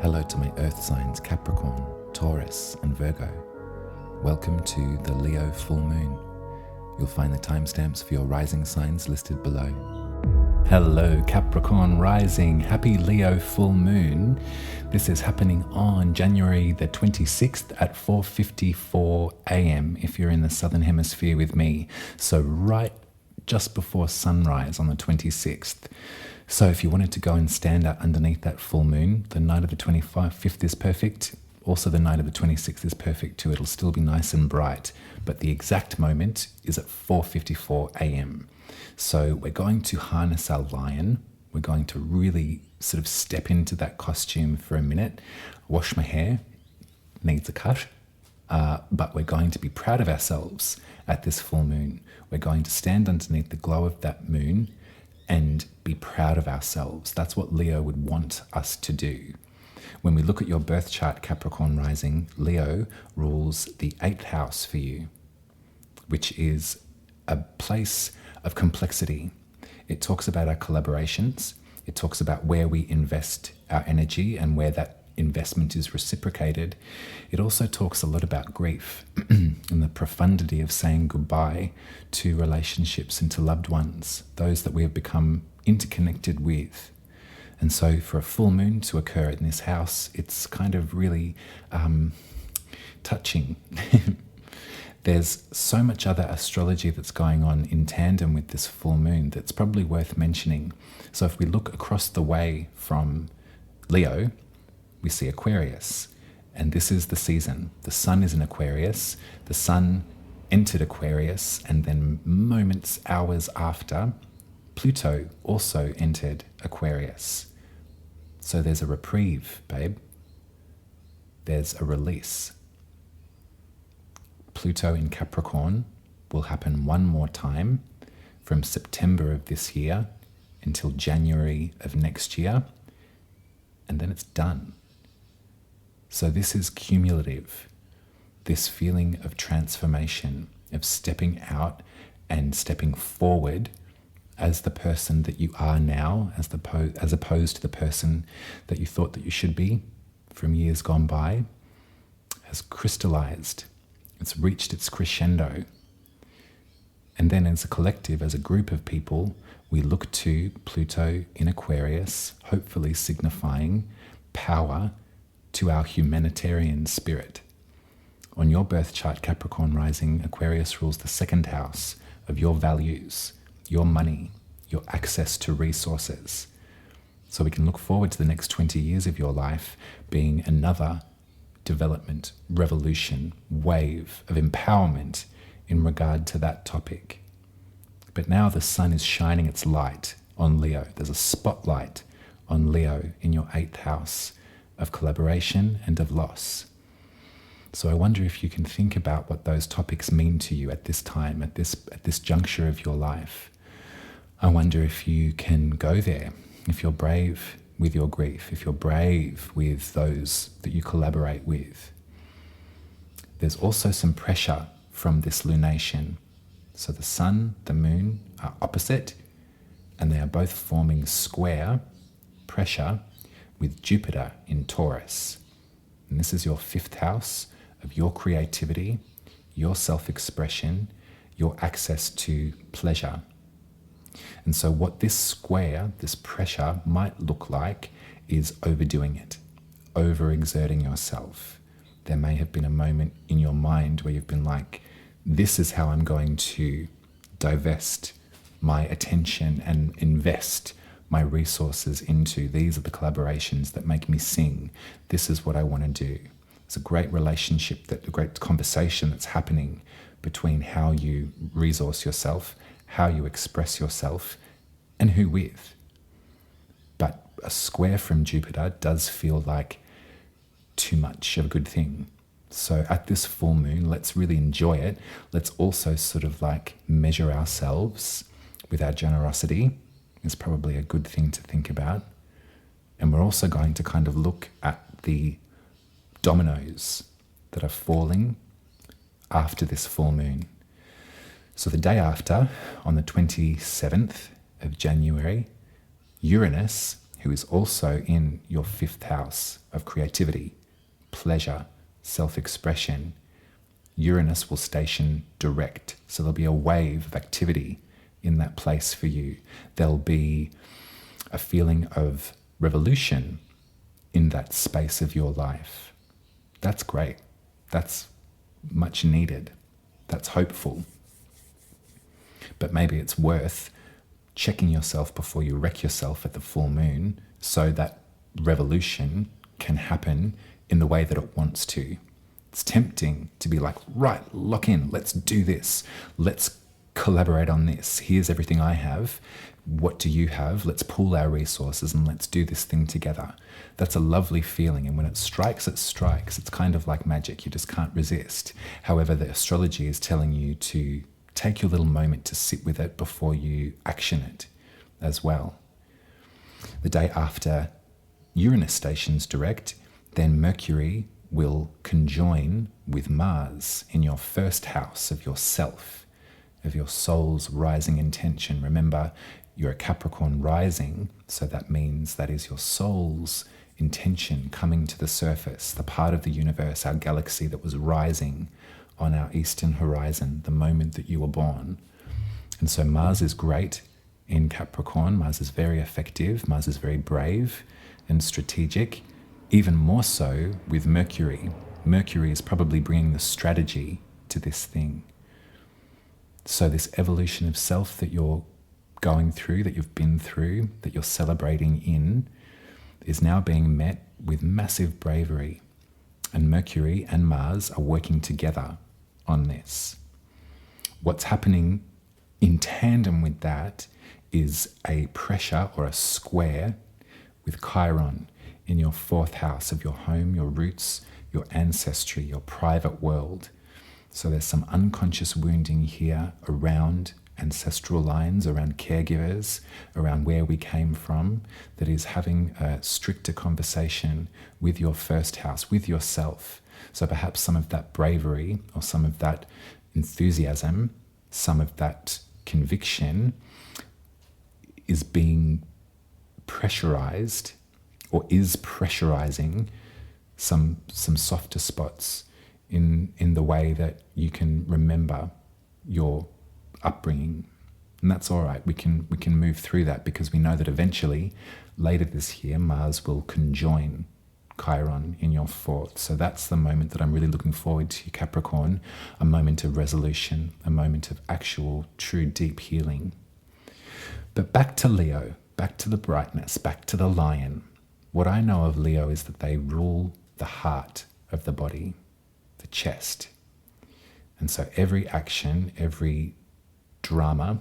Hello to my earth signs Capricorn, Taurus and Virgo. Welcome to the Leo full moon. You'll find the timestamps for your rising signs listed below. Hello Capricorn Rising, happy Leo full moon. This is happening on January the 26th at 4:54 a.m. if you're in the southern hemisphere with me. So right just before sunrise on the 26th. So if you wanted to go and stand out underneath that full moon, the night of the 25th is perfect. Also the night of the 26th is perfect too. It'll still be nice and bright, but the exact moment is at 4:54 a.m. So we're going to harness our lion. We're going to really sort of step into that costume for a minute. Wash my hair, needs a cut, but we're going to be proud of ourselves at this full moon. We're going to stand underneath the glow of that moon and be proud of ourselves. That's what Leo would want us to do. When we look at your birth chart, Capricorn Rising, Leo rules the 8th house for you, which is a place of complexity. It talks about our collaborations. It talks about where we invest our energy and where that investment is reciprocated. It also talks a lot about grief and the profundity of saying goodbye to relationships and to loved ones, those that we have become interconnected with. And so for a full moon to occur in this house, it's kind of really touching. There's so much other astrology that's going on in tandem with this full moon that's probably worth mentioning. So if we look across the way from Leo, we see Aquarius, and this is the season. The sun is in Aquarius. The sun entered Aquarius, and then moments, hours after, Pluto also entered Aquarius. So there's a reprieve, babe. There's a release. Pluto in Capricorn will happen one more time from September of this year until January of next year, and then it's done. So this is cumulative, this feeling of transformation, of stepping out and stepping forward as the person that you are now, as opposed to the person that you thought that you should be from years gone by, has crystallized. It's reached its crescendo. And then as a collective, as a group of people, we look to Pluto in Aquarius, hopefully signifying power to our humanitarian spirit. On your birth chart, Capricorn Rising, Aquarius rules the 2nd house of your values, your money, your access to resources. So we can look forward to the next 20 years of your life being another development, revolution, wave of empowerment in regard to that topic. But now the sun is shining its light on Leo. There's a spotlight on Leo in your 8th house of collaboration and of loss. So I wonder if you can think about what those topics mean to you at this time, at this juncture of your life. I wonder if you can go there, if you're brave with your grief, if you're brave with those that you collaborate with. There's also some pressure from this lunation. So the sun, the moon are opposite, and they are both forming square pressure with Jupiter in Taurus. And this is your 5th house of your creativity, your self-expression, your access to pleasure. And so what this square, this pressure might look like is overdoing it, overexerting yourself. There may have been a moment in your mind where you've been like, this is how I'm going to divest my attention and invest my resources into. These are the collaborations that make me sing. This is what I want to do. It's a great relationship, a great conversation that's happening between how you resource yourself, how you express yourself, and who with. But a square from Jupiter does feel like too much of a good thing. So at this full moon, let's really enjoy it. Let's also sort of like measure ourselves with our generosity. Is probably a good thing to think about. And we're also going to kind of look at the dominoes that are falling after this full moon. So the day after, on the 27th of January, Uranus who is also in your 5th house of creativity, pleasure, self-expression, Uranus will station direct. So there'll be a wave of activity in that place for you. There'll be a feeling of revolution in that space of your life. That's great. That's much needed. That's hopeful. But maybe it's worth checking yourself before you wreck yourself at the full moon so that revolution can happen in the way that it wants to. It's tempting to be like, right, lock in, let's do this. Let's collaborate on this. Here's everything I have. What do you have? Let's pool our resources and let's do this thing together. That's a lovely feeling. And when it strikes, it strikes. It's kind of like magic. You just can't resist. However, the astrology is telling you to take your little moment to sit with it before you action it as well. The day after Uranus stations direct, then Mercury will conjoin with Mars in your 1st house of yourself, of your soul's rising intention. Remember, you're a Capricorn Rising, so that means that is your soul's intention coming to the surface, the part of the universe, our galaxy that was rising on our eastern horizon the moment that you were born. And so Mars is great in Capricorn. Mars is very effective. Mars is very brave and strategic. Even more so with Mercury. Mercury is probably bringing the strategy to this thing. So this evolution of self that you're going through, that you've been through, that you're celebrating in, is now being met with massive bravery. And Mercury and Mars are working together on this. What's happening in tandem with that is a pressure or a square with Chiron in your 4th house of your home, your roots, your ancestry, your private world. So there's some unconscious wounding here around ancestral lines, around caregivers, around where we came from, that is having a stricter conversation with your 1st house, with yourself. So perhaps some of that bravery or some of that enthusiasm, some of that conviction is being pressurized or is pressurizing some softer spots in the way that you can remember your upbringing. And that's all right. We can move through that because we know that eventually, later this year, Mars will conjoin Chiron in your 4th. So that's the moment that I'm really looking forward to, Capricorn, a moment of resolution, a moment of actual, true, deep healing. But back to Leo, back to the brightness, back to the lion. What I know of Leo is that they rule the heart of the body, the chest. And so every action, every drama,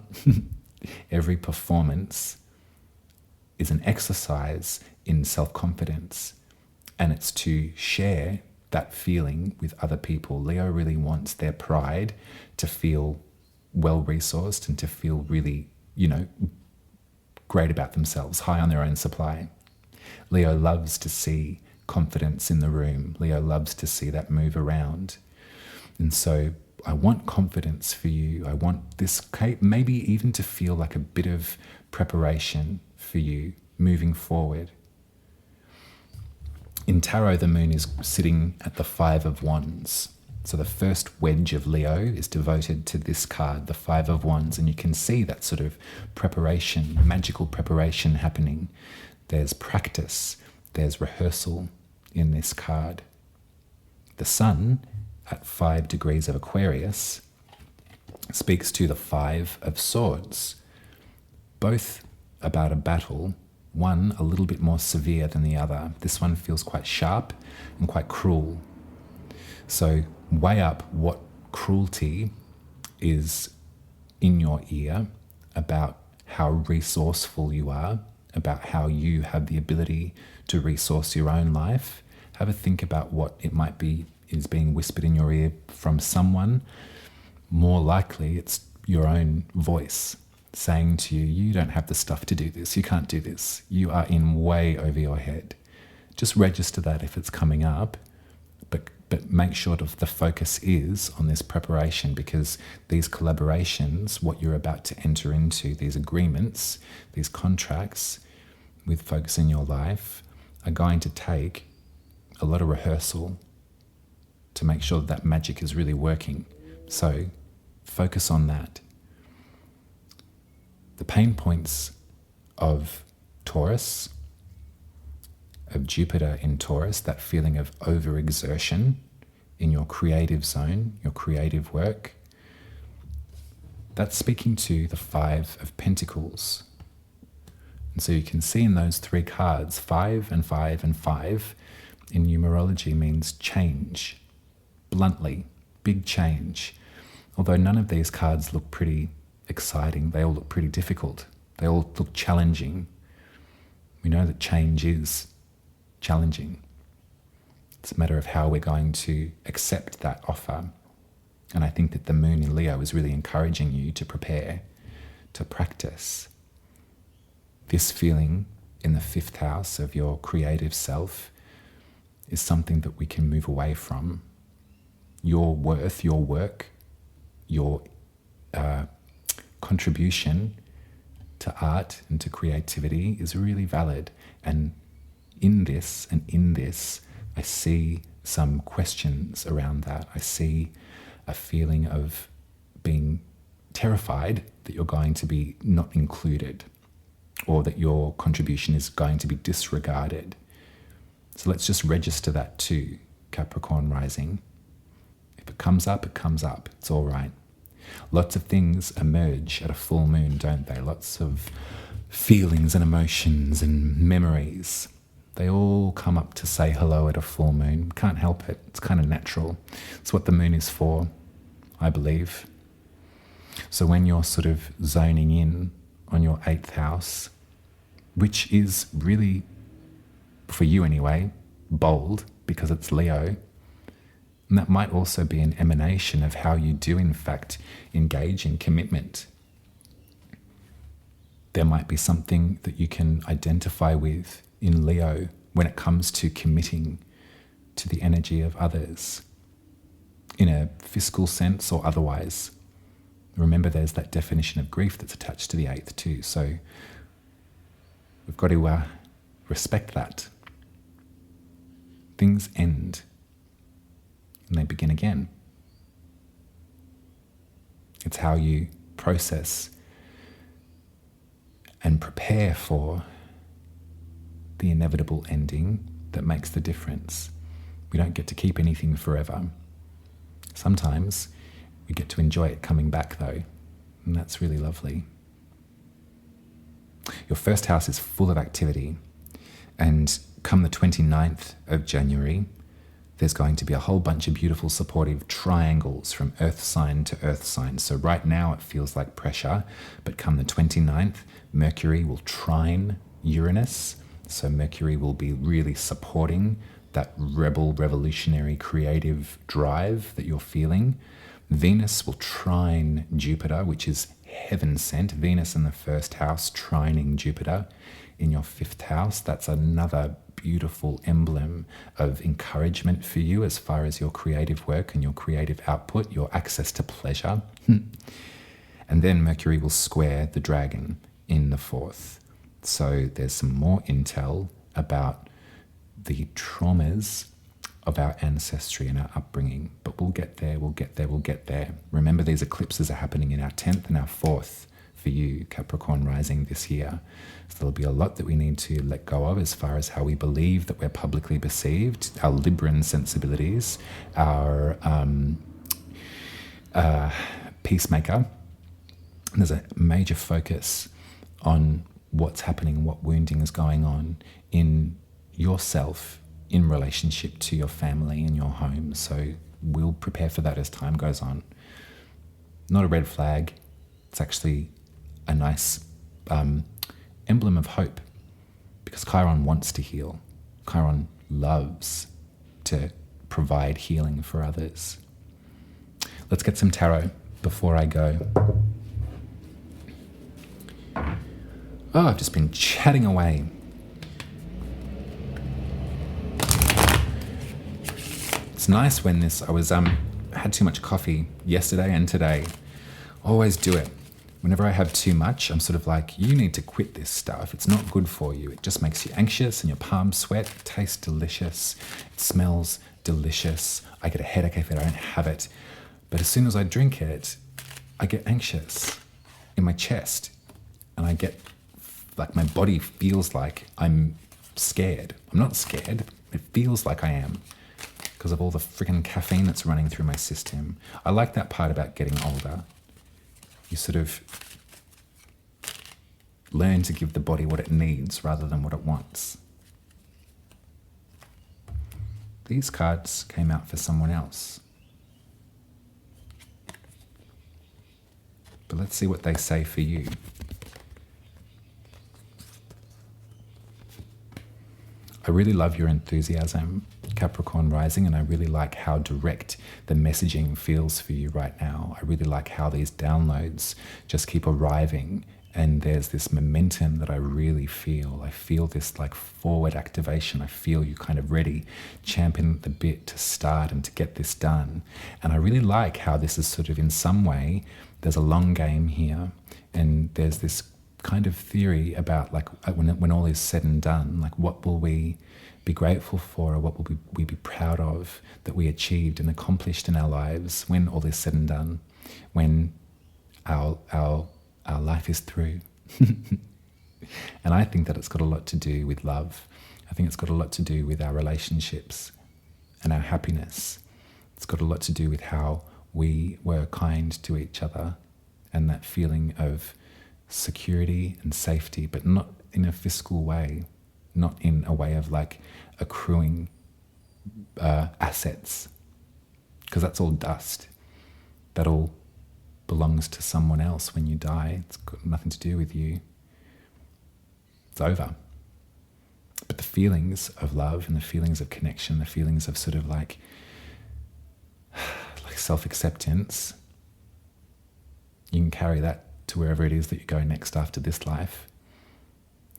every performance is an exercise in self-confidence. And it's to share that feeling with other people. Leo really wants their pride to feel well-resourced and to feel really, great about themselves, high on their own supply. Leo loves to see confidence in the room. Leo loves to see that move around. And so I want confidence for you. I want this, maybe even to feel like a bit of preparation for you moving forward. In tarot, the moon is sitting at the 5 of Wands. So the first wedge of Leo is devoted to this card, the 5 of Wands. And you can see that sort of preparation, magical preparation happening. There's practice, there's rehearsal in this card. The sun at 5 degrees of Aquarius speaks to the 5 of Swords, both about a battle, one a little bit more severe than the other. This one feels quite sharp and quite cruel. So weigh up what cruelty is in your ear about how resourceful you are, about how you have the ability to resource your own life. Have a think about what it might be is being whispered in your ear from someone. More likely it's your own voice saying to you, you don't have the stuff to do this, you can't do this, you are in way over your head. Just register that if it's coming up, but make sure that the focus is on this preparation, because these collaborations, what you're about to enter into, these agreements, these contracts with folks in your life are going to take a lot of rehearsal to make sure that magic is really working. So focus on that. The pain points of Taurus, of Jupiter in Taurus, that feeling of overexertion in your creative zone, your creative work, that's speaking to the Five of Pentacles. And so you can see in those three cards, 5 and 5 and 5 in numerology means change, bluntly, big change. Although none of these cards look pretty exciting, they all look pretty difficult. They all look challenging. We know that change is challenging. It's a matter of how we're going to accept that offer. And I think that the moon in Leo is really encouraging you to prepare, to practice. This feeling in the 5th house of your creative self is something that we can move away from. Your worth, your work, your contribution to art and to creativity is really valid. And in this, I see some questions around that. I see a feeling of being terrified that you're going to be not included or that your contribution is going to be disregarded. So let's just register that too, Capricorn Rising. If it comes up, it comes up. It's all right. Lots of things emerge at a full moon, don't they? Lots of feelings and emotions and memories. They all come up to say hello at a full moon. Can't help it. It's kind of natural. It's what the moon is for, I believe. So when you're sort of zoning in on your 8th house, which is really, for you anyway, bold because it's Leo, and that might also be an emanation of how you do in fact engage in commitment. There might be something that you can identify with in Leo when it comes to committing to the energy of others in a fiscal sense or otherwise. Remember, there's that definition of grief that's attached to the 8th too. So we've got to respect that. Things end and they begin again. It's how you process and prepare for the inevitable ending that makes the difference. We don't get to keep anything forever. Sometimes we get to enjoy it coming back though, and that's really lovely. Your 1st house is full of activity, and come the 29th of January, there's going to be a whole bunch of beautiful supportive triangles from earth sign to earth sign. So right now it feels like pressure, but come the 29th, Mercury will trine Uranus. So Mercury will be really supporting that rebel, revolutionary, creative drive that you're feeling. Venus will trine Jupiter, which is heaven sent. Venus in the 1st house trining Jupiter in your 5th house. That's another beautiful emblem of encouragement for you as far as your creative work and your creative output, your access to pleasure. And then Mercury will square the dragon in the 4th. So there's some more intel about the traumas of our ancestry and our upbringing. But we'll get there, we'll get there, we'll get there. Remember, these eclipses are happening in our 10th and our 4th for you, Capricorn Rising, this year. So there'll be a lot that we need to let go of as far as how we believe that we're publicly perceived, our Libran sensibilities, our peacemaker. And there's a major focus on what's happening and what wounding is going on in yourself in relationship to your family and your home. So we'll prepare for that as time goes on. Not a red flag. It's actually a nice emblem of hope, because Chiron wants to heal. Chiron loves to provide healing for others. Let's get some tarot before I go. Oh, I've just been chatting away. It's nice when I had too much coffee yesterday and today. Always do it. Whenever I have too much, I'm sort of like, you need to quit this stuff. It's not good for you. It just makes you anxious and your palms sweat. It tastes delicious. It smells delicious. I get a headache if I don't have it. But as soon as I drink it, I get anxious in my chest. And I get, like, my body feels like I'm scared. I'm not scared. It feels like I am because of all the freaking caffeine that's running through my system. I like that part about getting older. You sort of learn to give the body what it needs rather than what it wants. These cards came out for someone else. But let's see what they say for you. I really love your enthusiasm, Capricorn Rising, and I really like how direct the messaging feels for you right now. I really like how these downloads just keep arriving, and there's this momentum that I really feel. I feel this like forward activation. I feel you kind of ready, champing at the bit to start and to get this done. And I really like how this is sort of, in some way, there's a long game here, and there's this kind of theory about, like, when all is said and done, like, what will we be grateful for, or what will we be proud of that we achieved and accomplished in our lives when all is said and done, when our life is through. And I think that it's got a lot to do with love. I think it's got a lot to do with our relationships and our happiness. It's got a lot to do with how we were kind to each other, and that feeling of security and safety, but not in a fiscal way, not in a way of like accruing assets, because that's all dust. That all belongs to someone else when you die. It's got nothing to do with you. It's over. But the feelings of love and the feelings of connection, the feelings of sort of like self-acceptance, you can carry that to wherever it is that you go next after this life.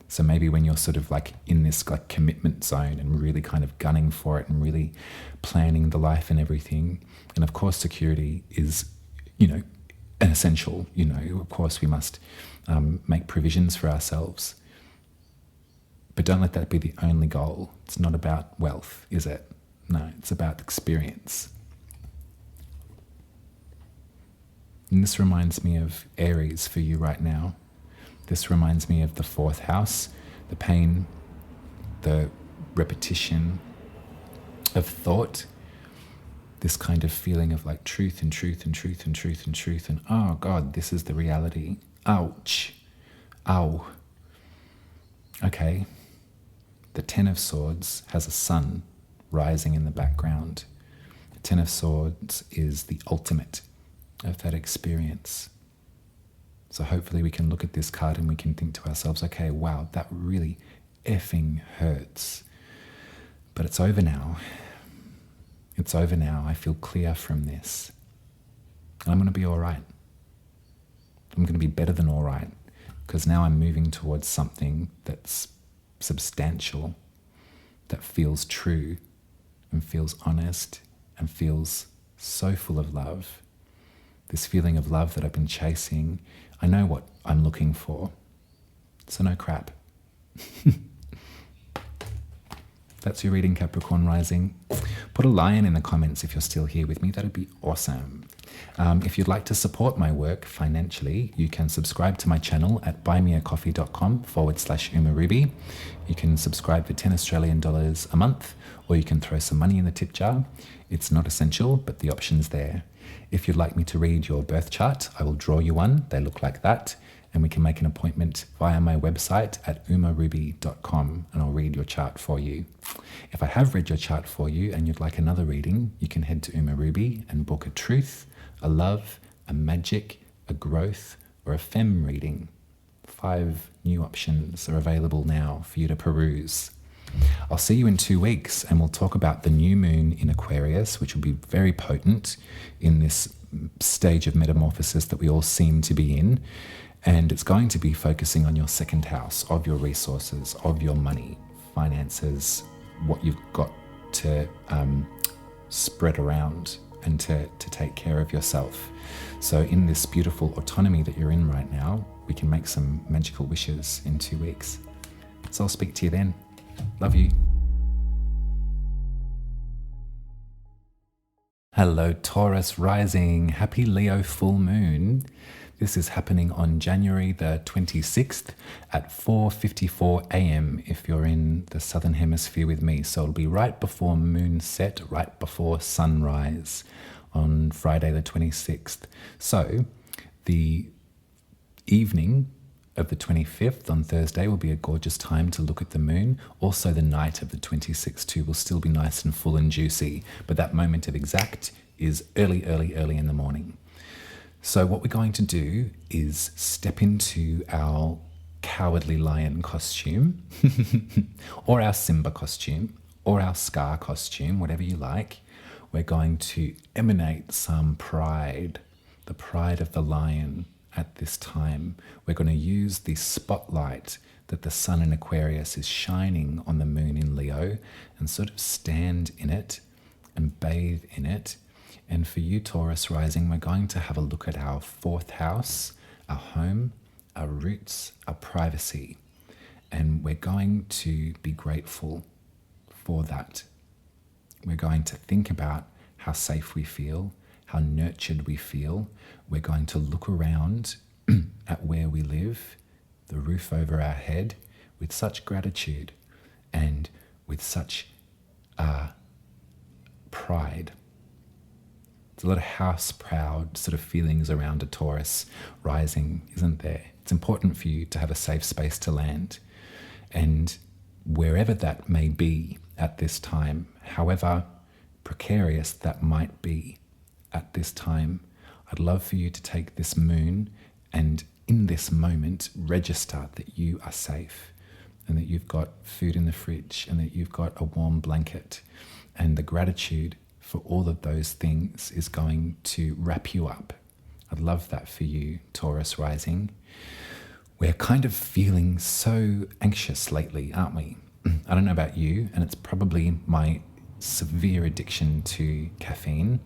So maybe when you're sort of like in this like commitment zone and really kind of gunning for it and really planning the life and everything, and of course security is, an essential, of course we must make provisions for ourselves. But don't let that be the only goal. It's not about wealth, is it? No, it's about experience. And this reminds me of Aries for you right now. This reminds me of the 4th house, the pain, the repetition of thought, this kind of feeling of like truth and truth and truth and truth and truth and, oh God, this is the reality. Ouch. Ow. Okay. The 10 of Swords has a sun rising in the background. The 10 of Swords is the ultimate of that experience. So hopefully we can look at this card and we can think to ourselves, okay, wow, that really effing hurts. But it's over now. It's over now. I feel clear from this. And I'm going to be all right. I'm going to be better than all right, because now I'm moving towards something that's substantial, that feels true and feels honest and feels so full of love. This feeling of love that I've been chasing, I know what I'm looking for. So no crap. That's your reading, Capricorn Rising. Put a lion in the comments if you're still here with me. That'd be awesome. If you'd like to support my work financially, you can subscribe to my channel at buymeacoffee.com/UmaRuby. You can subscribe for 10 Australian dollars a month, or you can throw some money in the tip jar. It's not essential, but the option's there. If you'd like me to read your birth chart, I will draw you one. They look like that. And we can make an appointment via my website at umaruby.com, and I'll read your chart for you. If I have read your chart for you and you'd like another reading, you can head to umaruby and book a truth, a love, a magic, a growth, or a femme reading. 5 new options are available now for you to peruse. I'll see you in 2 weeks, and we'll talk about the new moon in Aquarius, which will be very potent in this stage of metamorphosis that we all seem to be in. And it's going to be focusing on your 2nd house, of your resources, of your money, finances, what you've got to spread around and to take care of yourself. So in this beautiful autonomy that you're in right now, we can make some magical wishes in 2 weeks. So I'll speak to you then. Love you. Hello, Taurus Rising. Happy Leo full moon. This is happening on January the 26th at 4:54 a.m. if you're in the Southern Hemisphere with me. So it'll be right before moon set, right before sunrise on Friday the 26th. So the evening of the 25th on Thursday will be a gorgeous time to look at the moon. Also the night of the 26th too will still be nice and full and juicy, but that moment of exact is early in the morning. So what we're going to do is step into our cowardly lion costume or our Simba costume or our Scar costume, whatever you like. We're going to emanate some pride, the pride of the lion at this time. We're going to use the spotlight that the sun in Aquarius is shining on the moon in Leo and sort of stand in it and bathe in it. And for you, Taurus Rising, we're going to have a look at our 4th house, our home, our roots, our privacy. And we're going to be grateful for that. We're going to think about how safe we feel, how nurtured we feel. We're going to look around at where we live, the roof over our head, with such gratitude and with such pride. There's a lot of house proud sort of feelings around a Taurus rising, isn't there? It's important for you to have a safe space to land. And wherever that may be at this time, however precarious that might be at this time, I'd love for you to take this moon and in this moment register that you are safe and that you've got food in the fridge and that you've got a warm blanket, and the gratitude for all of those things is going to wrap you up. I'd love that for you, Taurus Rising. We're kind of feeling so anxious lately, aren't we? I don't know about you, and it's probably my severe addiction to caffeine,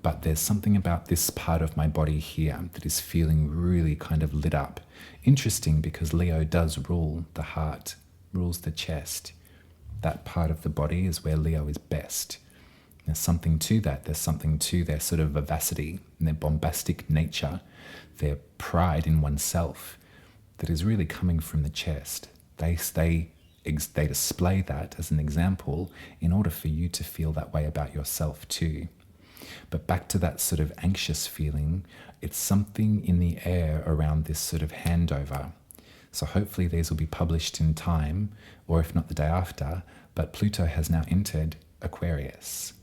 but there's something about this part of my body here that is feeling really kind of lit up. Interesting, because Leo does rule the heart, rules the chest. That part of the body is where Leo is best. There's something to that. There's something to their sort of vivacity and their bombastic nature, their pride in oneself that is really coming from the chest. They display that as an example in order for you to feel that way about yourself too. But back to that sort of anxious feeling, it's something in the air around this sort of handover. So hopefully these will be published in time, or if not the day after, but Pluto has now entered Aquarius.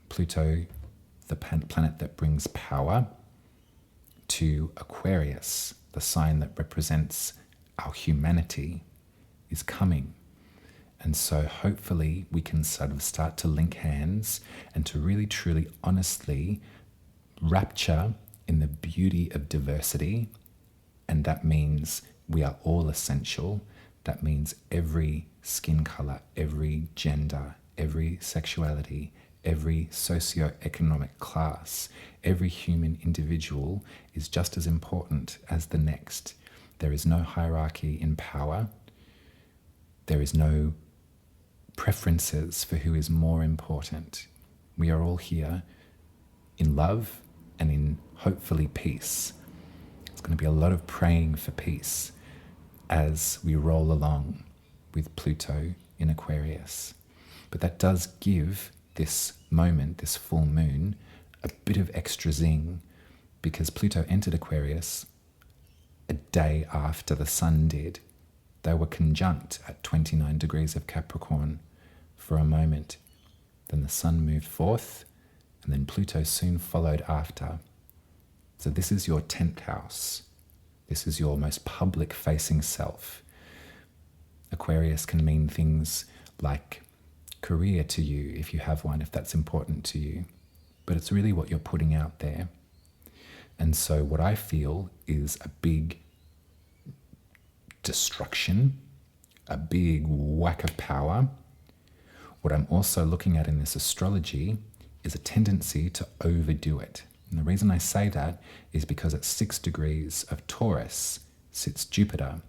Pluto, the planet that brings power, to Aquarius, the sign that represents our humanity, is coming. And so hopefully we can sort of start to link hands and to really, truly, honestly rapture in the beauty of diversity. And that means we are all essential. That means every skin color, every gender, every sexuality, every socio-economic class, every human individual is just as important as the next. There is no hierarchy in power. There is no preferences for who is more important. We are all here in love and in hopefully peace. It's going to be a lot of praying for peace as we roll along with Pluto in Aquarius. But that does give this moment, this full moon, a bit of extra zing, because Pluto entered Aquarius a day after the sun did. They were conjunct at 29 degrees of Capricorn for a moment. Then the sun moved forth, and then Pluto soon followed after. So this is your 10th house. This is your most public-facing self. Aquarius can mean things like career to you, if you have one, if that's important to you. But it's really what you're putting out there. And so what I feel is a big destruction, a big whack of power. What I'm also looking at in this astrology is a tendency to overdo it. And the reason I say that is because at 6 degrees of Taurus sits Jupiter.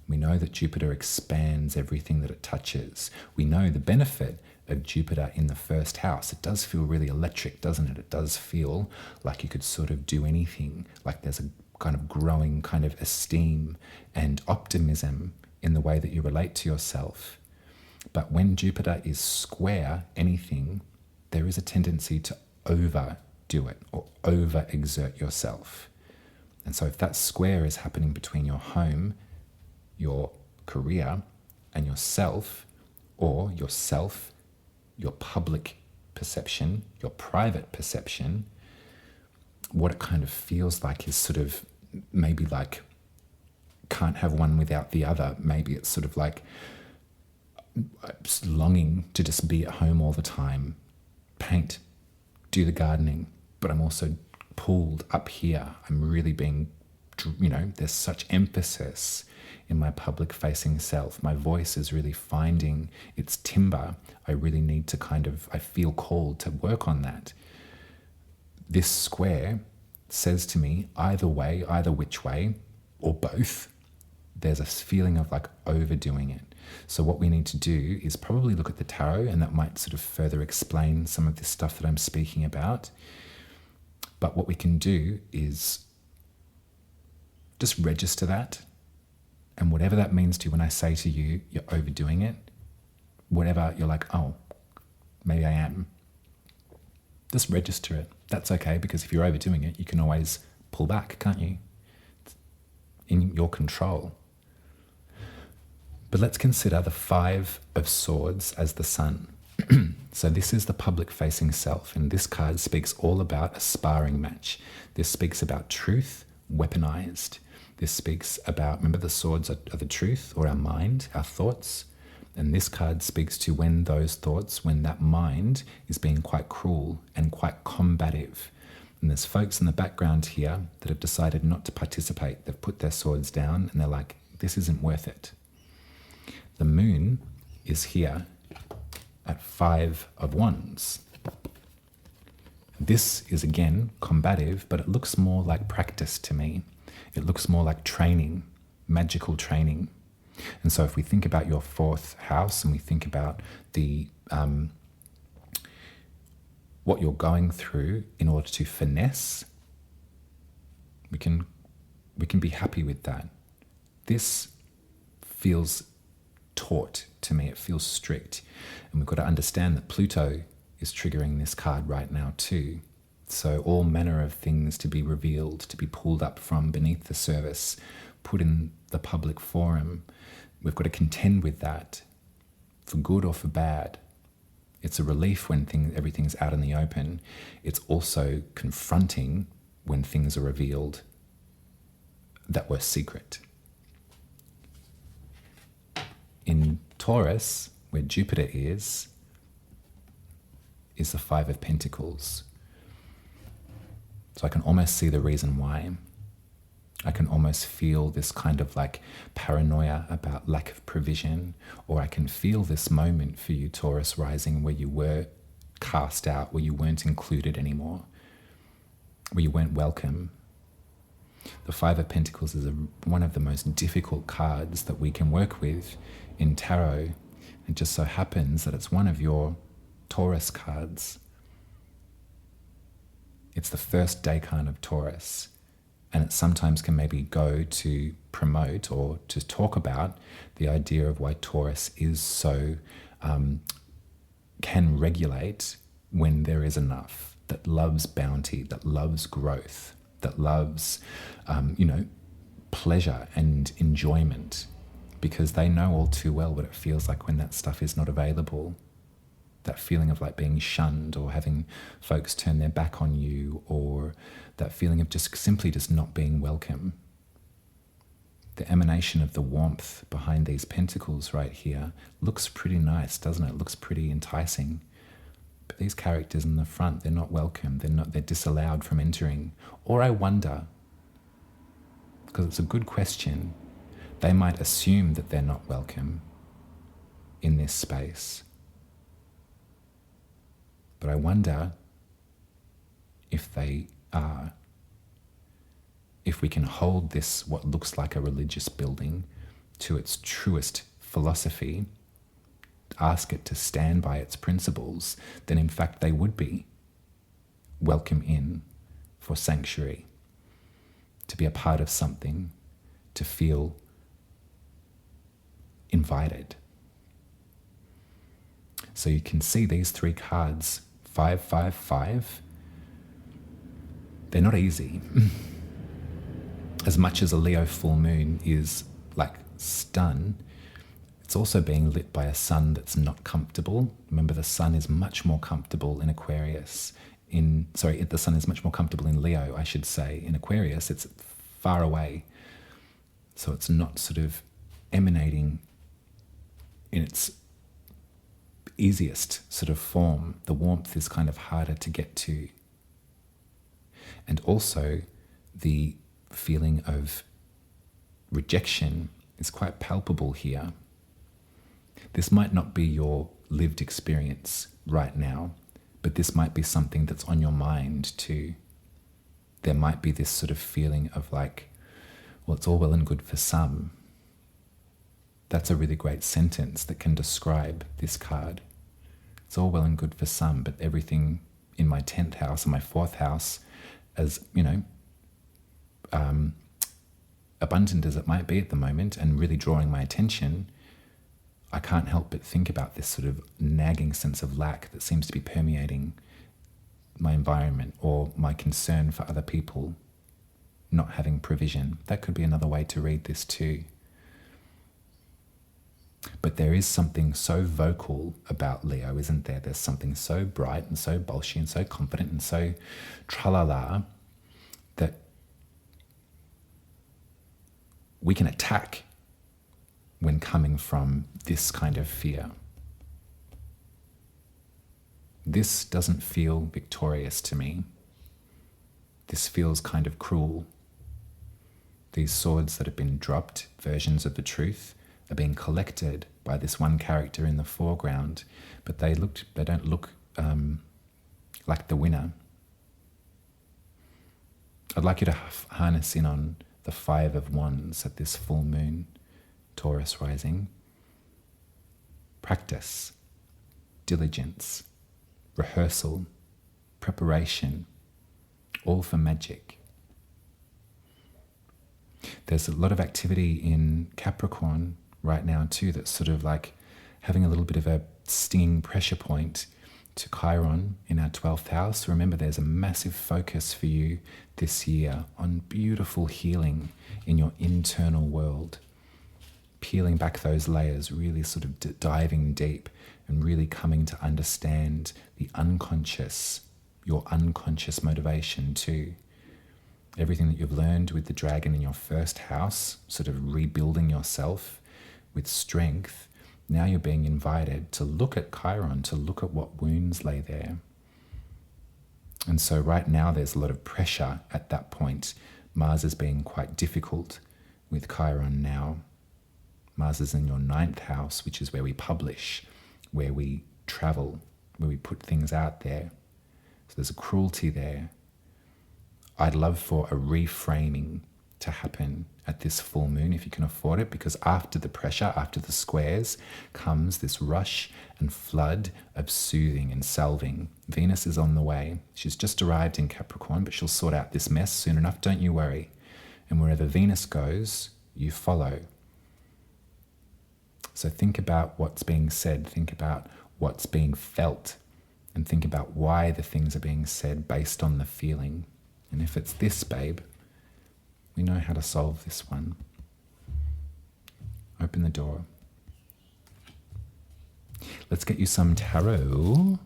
We know that Jupiter expands everything that it touches. We know the benefit of Jupiter in the first house. It does feel really electric, doesn't it? It does feel like you could sort of do anything, like there's a kind of growing kind of esteem and optimism in the way that you relate to yourself. But when Jupiter is square anything, there is a tendency to overdo it or overexert yourself. And so if that square is happening between your home, your career, and yourself, or yourself, your public perception, your private perception, what it kind of feels like is sort of maybe like can't have one without the other. Maybe it's sort of like longing to just be at home all the time, paint, do the gardening, but I'm also pulled up here. I'm really being, there's such emphasis in my public facing self. My voice is really finding its timbre. I really need to I feel called to work on that. This square says to me, either way, either which way, or both, there's a feeling of like overdoing it. So what we need to do is probably look at the tarot, and that might sort of further explain some of this stuff that I'm speaking about. But what we can do is just register that. And whatever that means to you, when I say to you, you're overdoing it, whatever you're like, oh, maybe I am, just register it. That's okay, because if you're overdoing it, you can always pull back, can't you? It's in your control. But let's consider the 5 of Swords as the sun. So this is the public-facing self, and this card speaks all about a sparring match. This speaks about truth weaponized. This speaks about, remember the swords are the truth, or our mind, our thoughts. And this card speaks to when that mind is being quite cruel and quite combative. And there's folks in the background here that have decided not to participate. They've put their swords down and they're like, this isn't worth it. The moon is here at 5 of Wands. This is again combative, but it looks more like practice to me. It looks more like training, magical training. And so if we think about your 4th house and we think about the what you're going through in order to finesse, we can be happy with that. This feels taught to me. It feels strict. And we've got to understand that Pluto is triggering this card right now too. So all manner of things to be revealed, to be pulled up from beneath the surface, put in the public forum. We've got to contend with that, for good or for bad. It's a relief when everything's out in the open. It's also confronting when things are revealed that were secret. In Taurus, where Jupiter is the 5 of Pentacles. So I can almost see the reason why. I can almost feel this kind of like paranoia about lack of provision, or I can feel this moment for you, Taurus rising, where you were cast out, where you weren't included anymore, where you weren't welcome. The 5 of Pentacles is one of the most difficult cards that we can work with in tarot. It just so happens that it's one of your Taurus cards. It's the first decan of Taurus. And it sometimes can maybe go to promote or to talk about the idea of why Taurus is so, can regulate when there is enough, that loves bounty, that loves growth, that loves, pleasure and enjoyment, because they know all too well what it feels like when that stuff is not available. That feeling of like being shunned, or having folks turn their back on you, or that feeling of just simply just not being welcome. The emanation of the warmth behind these pentacles right here looks pretty nice, doesn't it? It looks pretty enticing. But these characters in the front, they're not welcome. They're disallowed from entering. Or I wonder, because it's a good question, they might assume that they're not welcome in this space. But I wonder if they are, if we can hold this, what looks like a religious building, to its truest philosophy, ask it to stand by its principles, then in fact they would be welcome in for sanctuary, to be a part of something, to feel invited. So you can see these three cards, 5, 5, 5, they're not easy. As much as a Leo full moon is like stun, it's also being lit by a sun that's not comfortable. Remember, the sun is much more comfortable in Aquarius. The sun is much more comfortable in Leo, I should say. In Aquarius, it's far away. So it's not sort of emanating in its easiest sort of form. The warmth is kind of harder to get to. And also the feeling of rejection is quite palpable here. This might not be your lived experience right now, but this might be something that's on your mind too. There might be this sort of feeling of like, well, it's all well and good for some. That's a really great sentence that can describe this card. It's all well and good for some, but everything in my 10th house and my 4th house, as, abundant as it might be at the moment and really drawing my attention, I can't help but think about this sort of nagging sense of lack that seems to be permeating my environment, or my concern for other people not having provision. That could be another way to read this too. But there is something so vocal about Leo, isn't there? There's something so bright and so bolshy and so confident and so tralala that we can attack when coming from this kind of fear. This doesn't feel victorious to me. This feels kind of cruel. These swords that have been dropped, versions of the truth, are being collected by this one character in the foreground, but they don't look like the winner. I'd like you to harness in on the 5 of Wands at this full moon, Taurus Rising. Practice, diligence, rehearsal, preparation, all for magic. There's a lot of activity in Capricorn right now too that's sort of like having a little bit of a stinging pressure point to Chiron in our 12th house. Remember, there's a massive focus for you this year on beautiful healing in your internal world, peeling back those layers, really sort of diving deep and really coming to understand the unconscious, your unconscious motivation too. Everything that you've learned with the dragon in your first house, sort of rebuilding yourself with strength, now you're being invited to look at Chiron, to look at what wounds lay there. And so right now there's a lot of pressure at that point. Mars is being quite difficult with Chiron now. Mars is in your 9th house, which is where we publish, where we travel, where we put things out there. So there's a cruelty there. I'd love for a reframing to happen at this full moon if you can afford it, because after the pressure, after the squares, comes this rush and flood of soothing and salving. Venus is on the way. She's just arrived in Capricorn, but she'll sort out this mess soon enough, don't you worry. And wherever Venus goes, you follow. So think about what's being said, think about what's being felt, and think about why the things are being said based on the feeling. And if it's this, babe, we know how to solve this one. Open the door. Let's get you some tarot.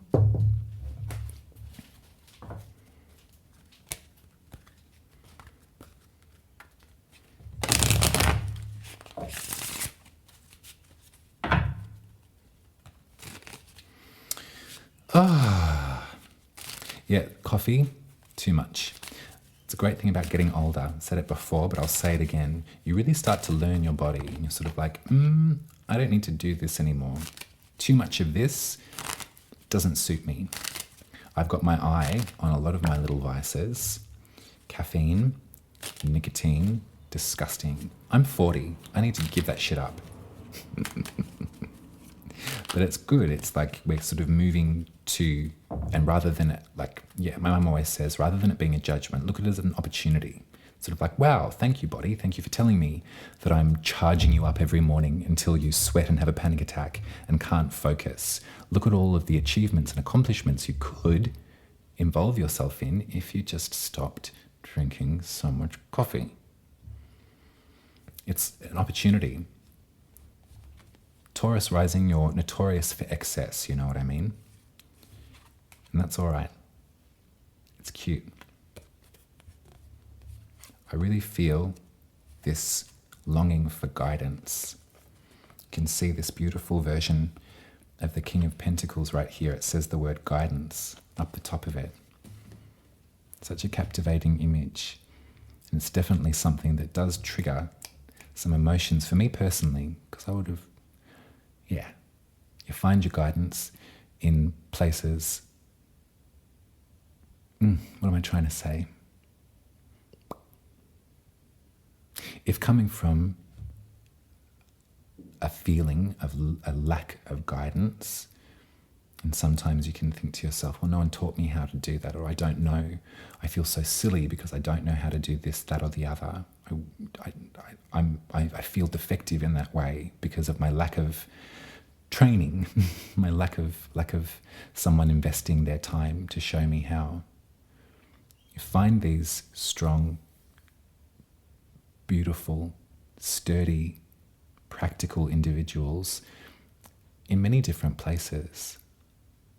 Yeah, coffee, too much. It's a great thing about getting older. I said it before, but I'll say it again. You really start to learn your body, and you're sort of like, I don't need to do this anymore. Too much of this doesn't suit me. I've got my eye on a lot of my little vices. Caffeine, nicotine, disgusting. I'm 40. I need to give that shit up. But it's good. It's like we're sort of moving to, and rather than it, like, yeah, my mum always says, rather than it being a judgment, look at it as an opportunity. Sort of like, wow, thank you, body. Thank you for telling me that I'm charging you up every morning until you sweat and have a panic attack and can't focus. Look at all of the achievements and accomplishments you could involve yourself in if you just stopped drinking so much coffee. It's an opportunity. Taurus Rising, you're notorious for excess, you know what I mean? And that's all right. It's cute. I really feel this longing for guidance. You can see this beautiful version of the King of Pentacles right here. It says the word guidance up the top of it. Such a captivating image. And it's definitely something that does trigger some emotions for me personally, because I would have, yeah, you find your guidance in places. What am I trying to say? If coming from a feeling of a lack of guidance, and sometimes you can think to yourself, well, no one taught me how to do that, or I don't know. I feel so silly because I don't know how to do this, that, or the other. I feel defective in that way because of my lack of training, my lack of someone investing their time to show me how. You find these strong, beautiful, sturdy, practical individuals in many different places.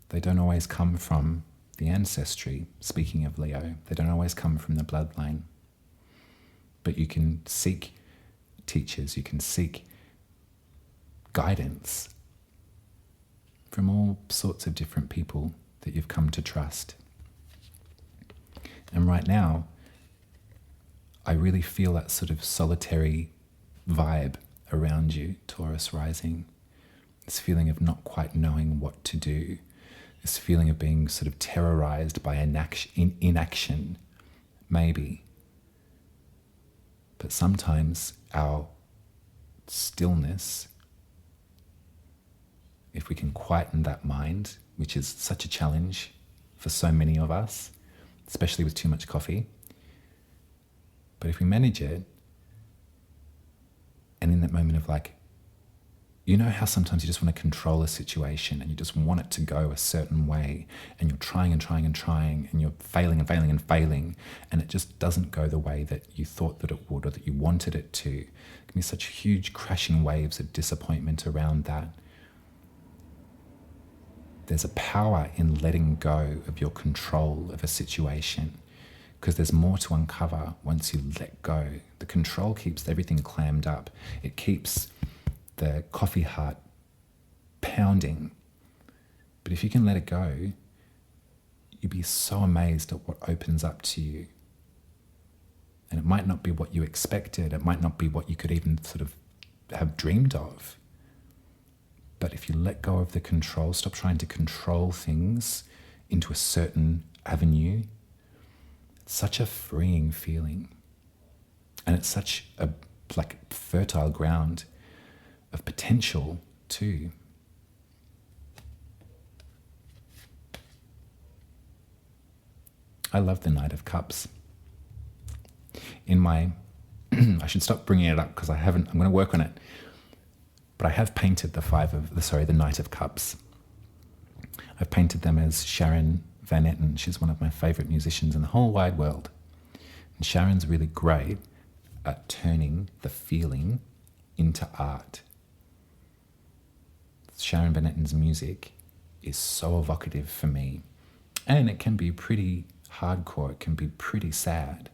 They don't always come from the ancestry, speaking of Leo. They don't always come from the bloodline. But you can seek teachers, you can seek guidance from all sorts of different people that you've come to trust. And right now, I really feel that sort of solitary vibe around you, Taurus Rising. This feeling of not quite knowing what to do. This feeling of being sort of terrorized by inaction, maybe. But sometimes our stillness, if we can quieten that mind, which is such a challenge for so many of us, especially with too much coffee. But if we manage it, and in that moment of like, you know how sometimes you just want to control a situation and you just want it to go a certain way, and you're trying and trying and trying, and you're failing and failing and failing, and it just doesn't go the way that you thought that it would or that you wanted it to. It can be such huge crashing waves of disappointment around that. There's a power in letting go of your control of a situation, because there's more to uncover once you let go. The control keeps everything clammed up. It keeps the coffee heart pounding. But if you can let it go, you'd be so amazed at what opens up to you. And it might not be what you expected. It might not be what you could even sort of have dreamed of. But if you let go of the control, stop trying to control things into a certain avenue, it's such a freeing feeling. And it's such a like fertile ground of potential too. I love the Knight of Cups. In my, I should stop bringing it up because I'm going to work on it. But I have painted the Knight of Cups. I've painted them as Sharon Van Etten. She's one of my favorite musicians in the whole wide world. And Sharon's really great at turning the feeling into art. Sharon Van Etten's music is so evocative for me. And it can be pretty hardcore. It can be pretty sad.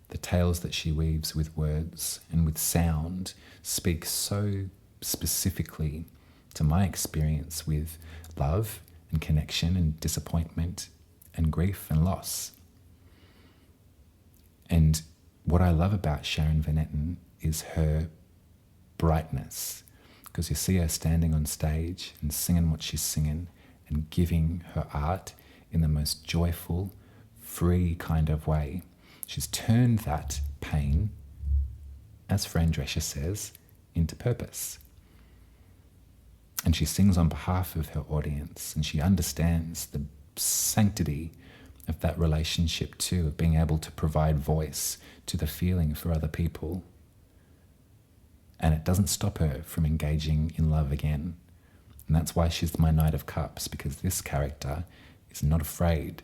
The tales that she weaves with words and with sound speak so specifically to my experience with love and connection and disappointment and grief and loss. And what I love about Sharon Van Etten is her brightness, because you see her standing on stage and singing what she's singing and giving her art in the most joyful, free kind of way. She's turned that pain, as Fran Drescher says, into purpose. And she sings on behalf of her audience, and she understands the sanctity of that relationship too, of being able to provide voice to the feeling for other people. And it doesn't stop her from engaging in love again. And that's why she's my Knight of Cups, because this character is not afraid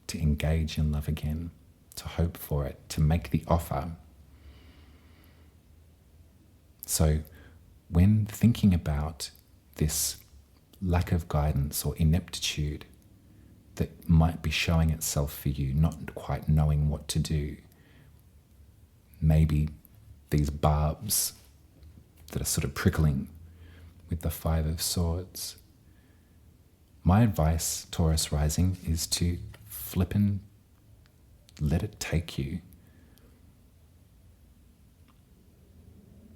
to engage in love again, to hope for it, to make the offer. So when thinking about this lack of guidance or ineptitude that might be showing itself for you, not quite knowing what to do, maybe these barbs that are sort of prickling with the Five of Swords. My advice, Taurus Rising, is to flip and let it take you.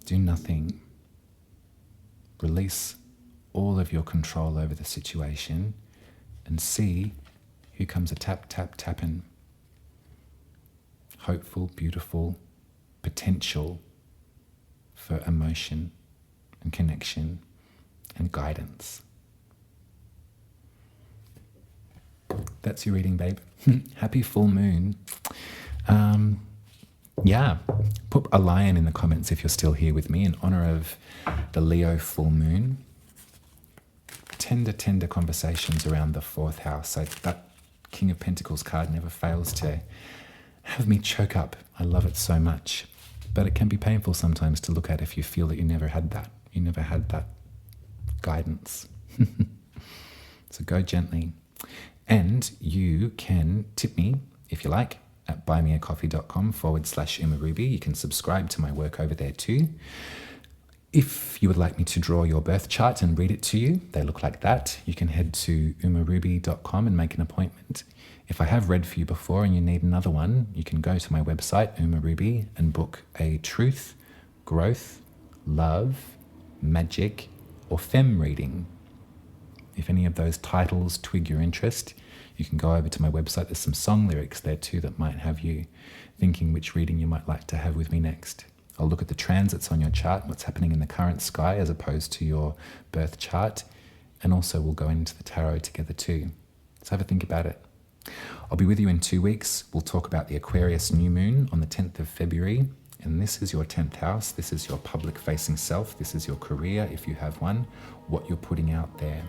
Do nothing. Release all of your control over the situation and see who comes a tap, tap, tapping. Hopeful, beautiful potential for emotion and connection and guidance. That's your reading, babe. Happy full moon. Yeah, put a lion in the comments if you're still here with me in honor of the Leo full moon. Tender conversations around the fourth house. That King of Pentacles card never fails to have me choke up. I love it so much. But it can be painful sometimes to look at if you feel that you never had that. You never had that guidance. So go gently. And you can tip me, if you like, at buymeacoffee.com/UmaRuby. You can subscribe to my work over there too. If you would like me to draw your birth chart and read it to you, they look like that. You can head to umaruby.com and make an appointment. If I have read for you before and you need another one, you can go to my website, UmaRuby, and book a truth, growth, love, magic, or femme reading. If any of those titles twig your interest, you can go over to my website. There's some song lyrics there too that might have you thinking which reading you might like to have with me next. I'll look at the transits on your chart, what's happening in the current sky as opposed to your birth chart, and also we'll go into the tarot together too. So have a think about it. I'll be with you in 2 weeks. We'll talk about the Aquarius new moon on the 10th of February. And this is your 10th house. This is your public-facing self. This is your career, if you have one, what you're putting out there.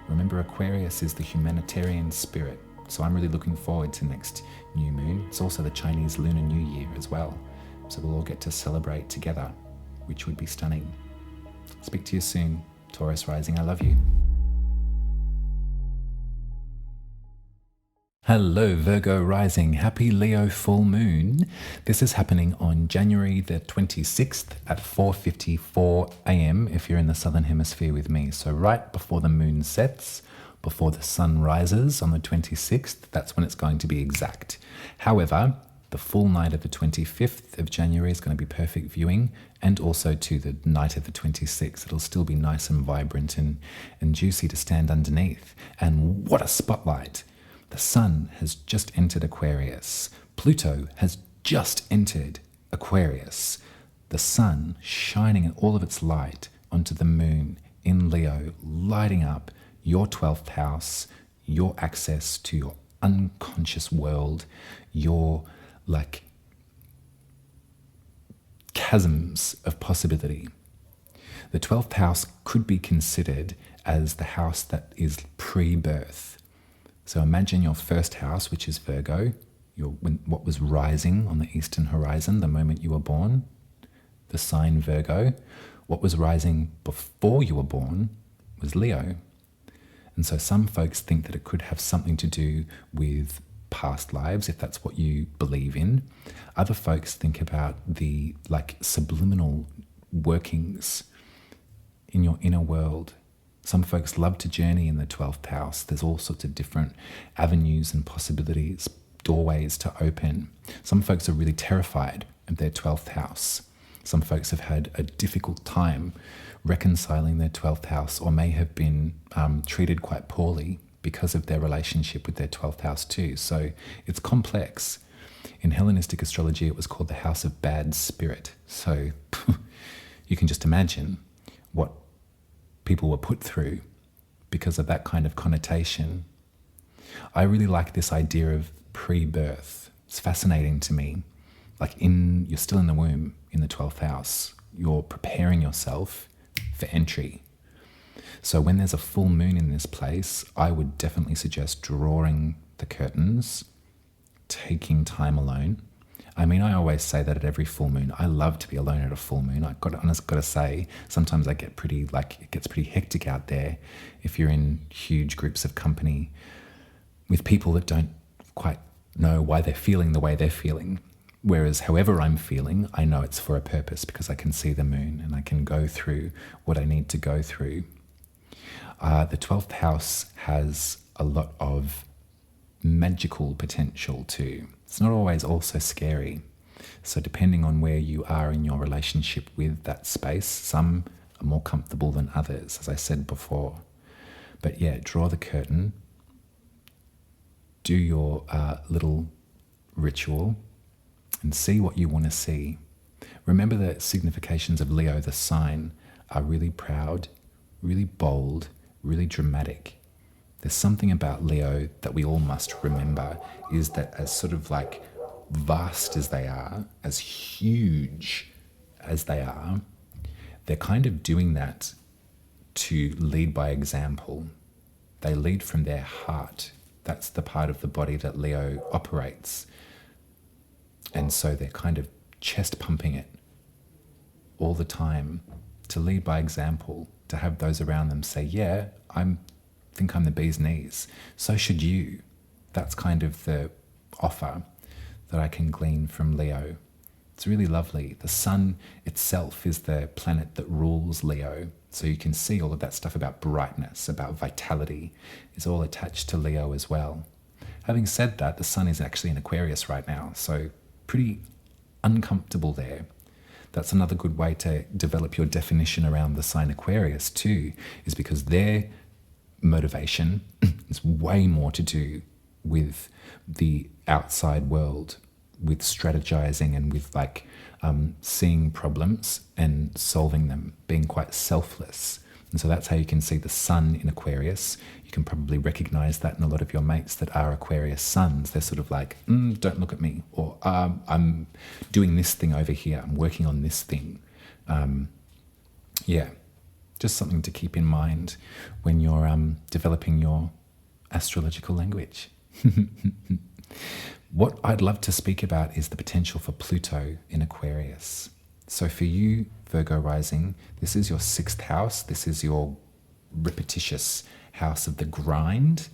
Remember, Aquarius is the humanitarian spirit. So I'm really looking forward to next new moon. It's also the Chinese Lunar New Year as well. So we'll all get to celebrate together, which would be stunning. Speak to you soon, Taurus Rising. I love you. Hello, Virgo Rising. Happy Leo full moon. This is happening on January the 26th at 4:54 a.m. if you're in the Southern Hemisphere with me. So right before the moon sets, before the sun rises on the 26th, that's when it's going to be exact. However, the full night of the 25th of January is going to be perfect viewing, and also to the night of the 26th. It'll still be nice and vibrant and juicy to stand underneath. And what a spotlight! The sun has just entered Aquarius. Pluto has just entered Aquarius. The sun shining in all of its light onto the moon in Leo, lighting up your 12th house, your access to your unconscious world, your chasms of possibility. The 12th house could be considered as the house that is pre-birth. So imagine your first house, which is Virgo, what was rising on the eastern horizon the moment you were born, the sign Virgo. What was rising before you were born was Leo. And so some folks think that it could have something to do with past lives, if that's what you believe in. Other folks think about the subliminal workings in your inner world. Some folks love to journey in the 12th house. There's all sorts of different avenues and possibilities, doorways to open. Some folks are really terrified of their 12th house. Some folks have had a difficult time reconciling their 12th house, or may have been treated quite poorly because of their relationship with their 12th house too. So it's complex. In Hellenistic astrology, it was called the house of bad spirit. So you can just imagine what people were put through because of that kind of connotation. I really like this idea of pre-birth. It's fascinating to me. Like you're still in the womb in the 12th house. You're preparing yourself for entry. So when there's a full moon in this place, I would definitely suggest drawing the curtains, taking time alone. I mean, I always say that at every full moon. I love to be alone at a full moon. I've got to say, sometimes it gets pretty hectic out there if you're in huge groups of company with people that don't quite know why they're feeling the way they're feeling. Whereas however I'm feeling, I know it's for a purpose because I can see the moon and I can go through what I need to go through. The 12th house has a lot of magical potential too. It's not always also scary. So depending on where you are in your relationship with that space, some are more comfortable than others, as I said before. But yeah, draw the curtain, do your little ritual, and see what you want to see. Remember the significations of Leo, the sign, are really proud, really bold, really dramatic. There's something about Leo that we all must remember, is that as sort of like vast as they are, as huge as they are, they're kind of doing that to lead by example. They lead from their heart. That's the part of the body that Leo operates. And so they're kind of chest pumping it all the time to lead by example, to have those around them say, yeah, I think I'm the bee's knees. So should you. That's kind of the offer that I can glean from Leo. It's really lovely. The sun itself is the planet that rules Leo. So you can see all of that stuff about brightness, about vitality, is all attached to Leo as well. Having said that, the sun is actually in Aquarius right now, so pretty uncomfortable there. That's another good way to develop your definition around the sign Aquarius too, is because their motivation is way more to do with the outside world, with strategizing and with seeing problems and solving them, being quite selfless. And so that's how you can see the sun in Aquarius. You can probably recognize that in a lot of your mates that are Aquarius suns. They're sort of like, don't look at me, or I'm doing this thing over here, I'm working on this thing. Yeah, just something to keep in mind when you're developing your astrological language. What I'd love to speak about is the potential for Pluto in Aquarius. So for you, Virgo Rising, this is your 6th house. This is your repetitious house of the grind.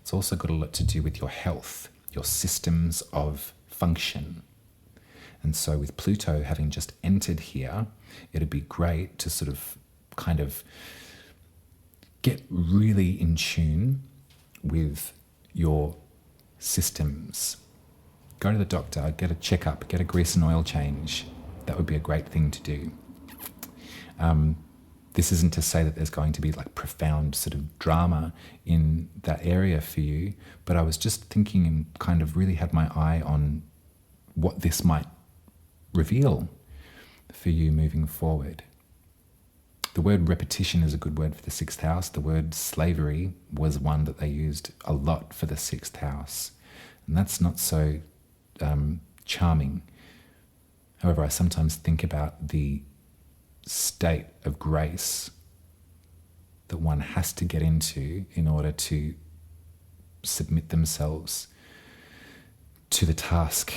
It's also got a lot to do with your health, your systems of function. And so with Pluto having just entered here, it'd be great to sort of kind of get really in tune with your systems. Go to the doctor, get a checkup, get a grease and oil change. That would be a great thing to do. This isn't to say that there's going to be profound sort of drama in that area for you, but I was just thinking and kind of really had my eye on what this might reveal for you moving forward. The word repetition is a good word for the 6th house. The word slavery was one that they used a lot for the 6th house. And that's not so charming. However, I sometimes think about the state of grace that one has to get into in order to submit themselves to the task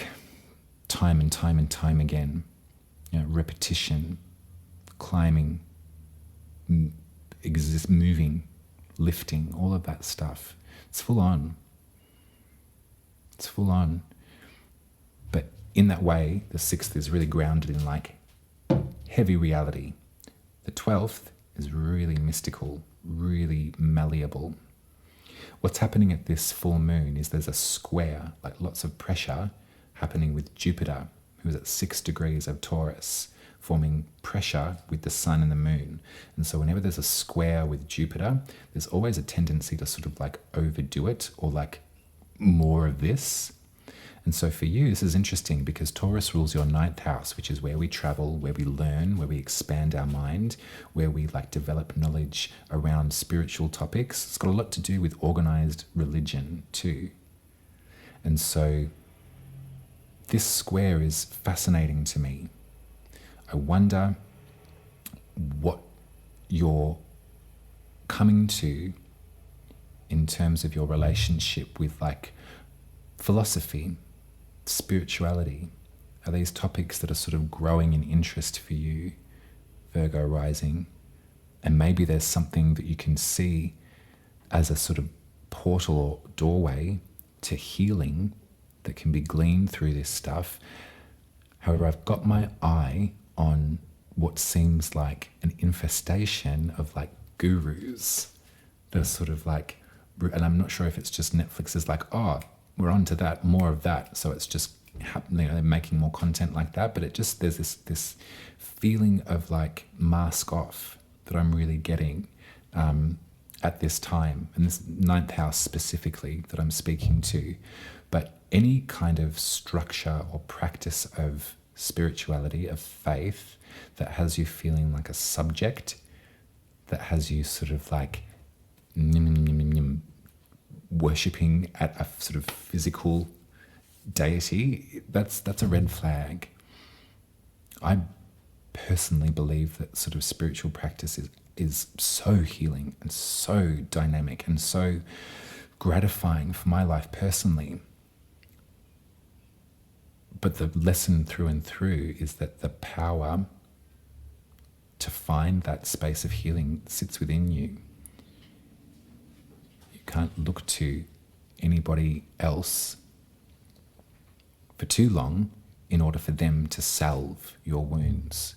time and time and time again. Repetition, climbing, moving, lifting, all of that stuff. It's full on. It's full on. But in that way, the 6th is really grounded in heavy reality. The 12th is really mystical, really malleable. What's happening at this full moon is there's a square, lots of pressure happening with Jupiter, who's at 6 degrees of Taurus, forming pressure with the sun and the moon. And so whenever there's a square with Jupiter, there's always a tendency to sort of like overdo it, or like more of this. And so for you, this is interesting because Taurus rules your ninth house, which is where we travel, where we learn, where we expand our mind, where we like develop knowledge around spiritual topics. It's got a lot to do with organized religion too. And so this square is fascinating to me. I wonder what you're coming to in terms of your relationship with like philosophy, spirituality. Are these topics that are sort of growing in interest for you, Virgo rising? And maybe there's something that you can see as a sort of portal or doorway to healing that can be gleaned through this stuff. However, I've got my eye on what seems like an infestation of like gurus that are sort of like, and I'm not sure if it's just Netflix is like, oh, we're on to that, more of that. So it's just, they're making more content like that. But it just, there's this feeling of like mask off that I'm really getting at this time. And this ninth house specifically that I'm speaking to. But any kind of structure or practice of spirituality, of faith, that has you feeling like a subject, that has you sort of like worshipping at a sort of physical deity, that's a red flag. I personally believe that sort of spiritual practice is so healing and so dynamic and so gratifying for my life personally. But the lesson through and through is that the power to find that space of healing sits within you. You can't look to anybody else for too long in order for them to salve your wounds.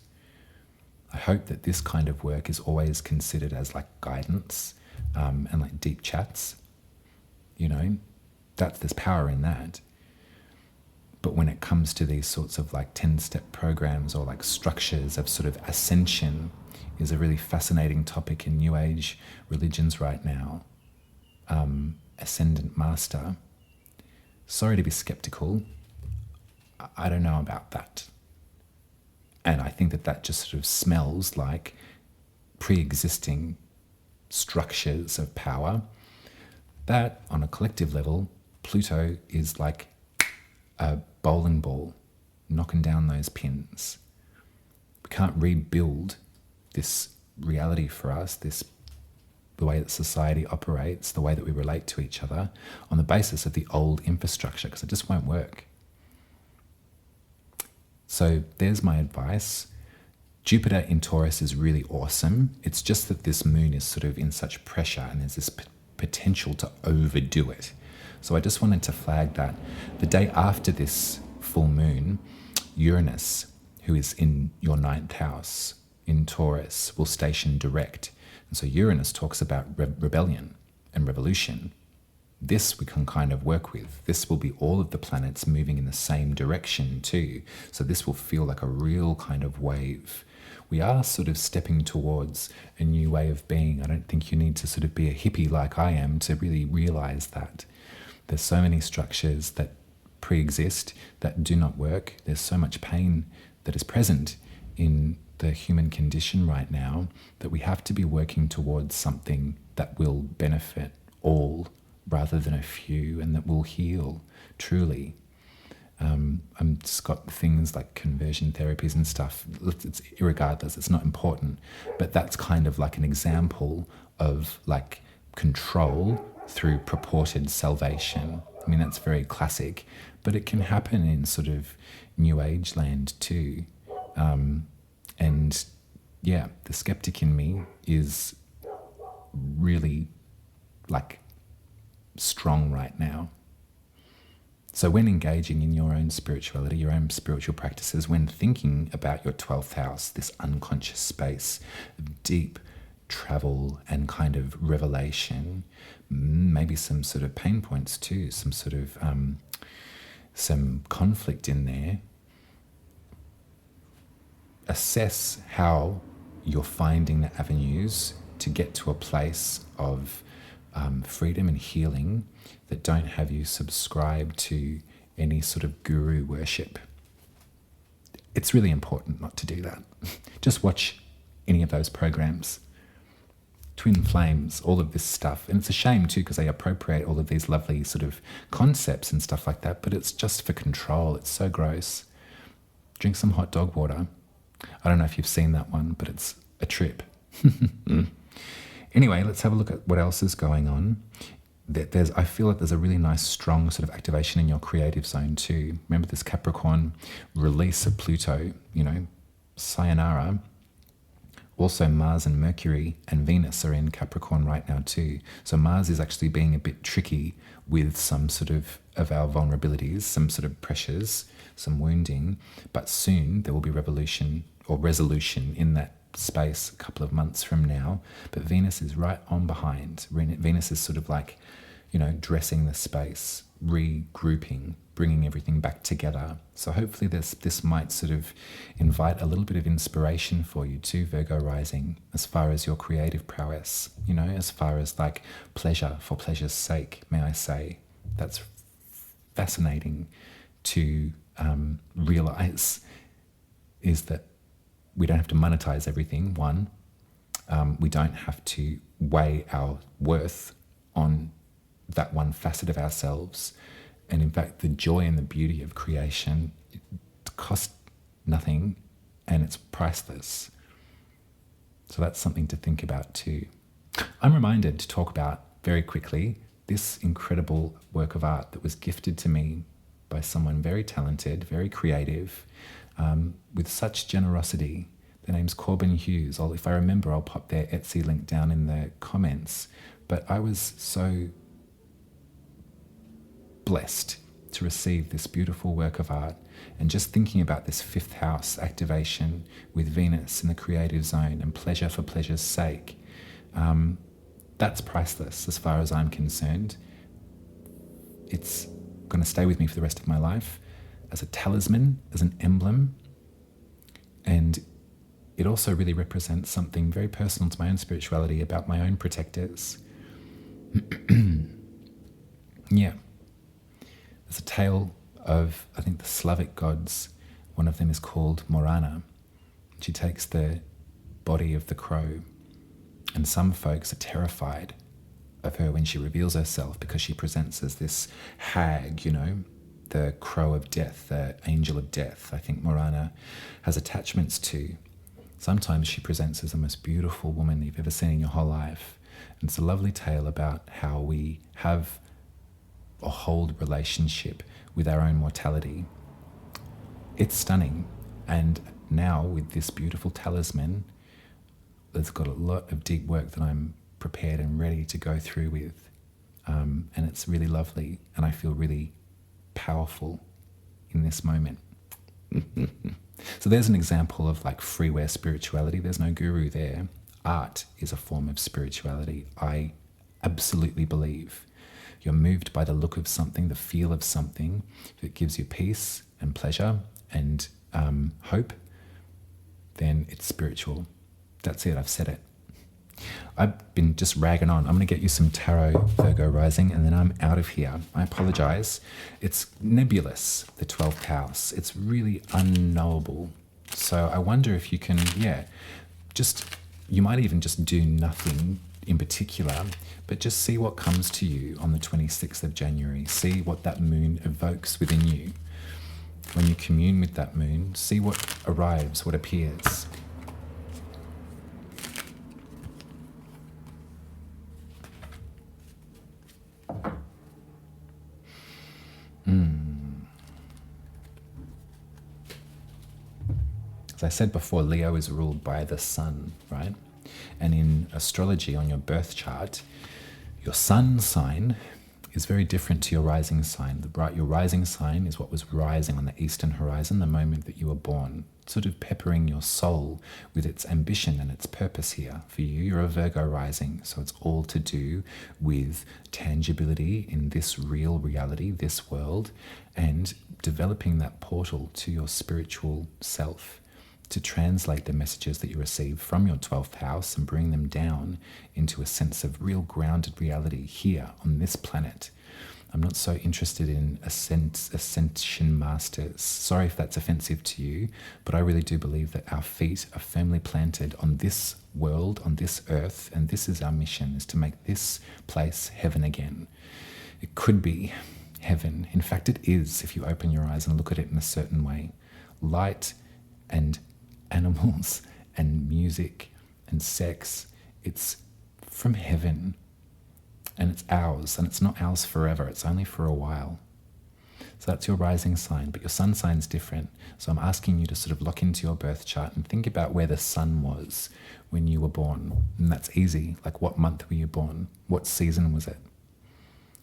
I hope that this kind of work is always considered as like guidance and like deep chats. You know, there's power in that. But when it comes to these sorts of like 10-step programs or like structures of sort of ascension is a really fascinating topic in New Age religions right now. Ascendant master. Sorry to be skeptical. I don't know about that. And I think that just sort of smells like pre-existing structures of power that on a collective level, Pluto is like a bowling ball knocking down those pins. We can't rebuild this reality for us, the way that society operates, the way that we relate to each other on the basis of the old infrastructure, because it just won't work. So there's my advice. Jupiter in Taurus is really awesome. It's just that this moon is sort of in such pressure and there's this potential to overdo it. So I just wanted to flag that. The day after this full moon, Uranus, who is in your ninth house in Taurus, will station direct. And so Uranus talks about rebellion and revolution. This we can kind of work with. This will be all of the planets moving in the same direction too. So this will feel like a real kind of wave. We are sort of stepping towards a new way of being. I don't think you need to sort of be a hippie like I am to really realize that. There's so many structures that pre-exist that do not work. There's so much pain that is present in the human condition right now that we have to be working towards something that will benefit all rather than a few, and that will heal truly. I'm just got things like conversion therapies and stuff. It's irregardless, it's not important, but that's kind of like an example of like control through purported salvation. I mean, that's very classic, but it can happen in sort of New Age land too. And yeah, the skeptic in me is really like strong right now. So when engaging in your own spirituality, your own spiritual practices, when thinking about your 12th house, this unconscious space of deep travel and kind of revelation, maybe some sort of pain points too, some sort of some conflict in there, assess how you're finding the avenues to get to a place of freedom and healing that don't have you subscribe to any sort of guru worship. It's really important not to do that. Just watch any of those programs. Twin flames, all of this stuff. And it's a shame too, because they appropriate all of these lovely sort of concepts and stuff like that, but it's just for control. It's so gross. Drink some hot dog water. I don't know if you've seen that one, but it's a trip. Anyway, let's have a look at what else is going on. I feel like there's a really nice, strong sort of activation in your creative zone too. Remember this Capricorn release of Pluto, sayonara. Also, Mars and Mercury and Venus are in Capricorn right now too. So Mars is actually being a bit tricky with some sort of our vulnerabilities, some sort of pressures, some wounding. But soon there will be revolution or resolution in that space a couple of months from now. But Venus is right on behind. Venus is sort of like, dressing the space, regrouping, bringing everything back together. So hopefully this might sort of invite a little bit of inspiration for you too, Virgo Rising, as far as your creative prowess, as far as like pleasure for pleasure's sake, may I say. That's fascinating to realize, is that we don't have to monetize everything, one. We don't have to weigh our worth on that one facet of ourselves. And in fact, the joy and the beauty of creation, it costs nothing and it's priceless. So that's something to think about too. I'm reminded to talk about very quickly this incredible work of art that was gifted to me by someone very talented, very creative, with such generosity. Their name's Corbijn Hughes. If I remember, I'll pop their Etsy link down in the comments. But I was so blessed to receive this beautiful work of art, and just thinking about this fifth house activation with Venus in the creative zone and pleasure for pleasure's sake, that's priceless as far as I'm concerned. It's going to stay with me for the rest of my life as a talisman, as an emblem, and it also really represents something very personal to my own spirituality about my own protectors. Yeah. There's a tale of, I think, the Slavic gods. One of them is called Ворона. She takes the body of the crow, and some folks are terrified of her when she reveals herself because she presents as this hag, the crow of death, the angel of death. I think Ворона has attachments to. Sometimes she presents as the most beautiful woman you've ever seen in your whole life. And it's a lovely tale about how we have a hold relationship with our own mortality. It's stunning. And now with this beautiful talisman, it's got a lot of deep work that I'm prepared and ready to go through with. And it's really lovely. And I feel really powerful in this moment. So there's an example of like freeware spirituality. There's no guru there. Art is a form of spirituality. I absolutely believe. You're moved by the look of something, the feel of something. If it gives you peace and pleasure and hope, then it's spiritual. That's it, I've said it. I've been just ragging on. I'm going to get you some tarot, Virgo Rising, and then I'm out of here. I apologize. It's nebulous, the 12th house. It's really unknowable. So I wonder if you can, you might even just do nothing in particular, but just see what comes to you on the 26th of January. See what that moon evokes within you. When you commune with that moon, see what arrives, what appears. As I said before, Leo is ruled by the sun, right? And in astrology, on your birth chart, your sun sign is very different to your rising sign. Your rising sign is what was rising on the eastern horizon the moment that you were born, sort of peppering your soul with its ambition and its purpose here. For you, you're a Virgo rising, so it's all to do with tangibility in this real reality, this world, and developing that portal to your spiritual self, to translate the messages that you receive from your 12th house and bring them down into a sense of real grounded reality here on this planet. I'm not so interested in ascension masters. Sorry if that's offensive to you, but I really do believe that our feet are firmly planted on this world, on this earth, and this is our mission, is to make this place heaven again. It could be heaven. In fact, it is if you open your eyes and look at it in a certain way. Light and animals and music and sex, it's from heaven. And it's ours, and it's not ours forever. It's only for a while. So that's your rising sign, but your sun sign's different. So I'm asking you to sort of lock into your birth chart and think about where the sun was when you were born. And that's easy. Like, what month were you born? What season was it?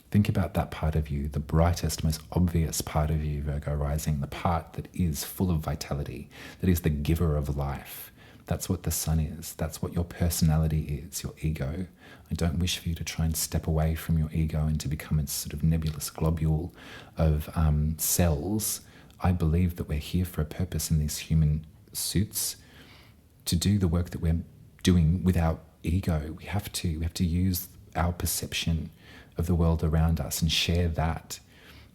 Think about that part of you, the brightest, most obvious part of you, Virgo rising, the part that is full of vitality, that is the giver of life. That's what the sun is. That's what your personality is, your ego. I don't wish for you to try and step away from your ego and to become a sort of nebulous globule of cells. I believe that we're here for a purpose in these human suits to do the work that we're doing with our ego. We have to use our perception of the world around us and share that.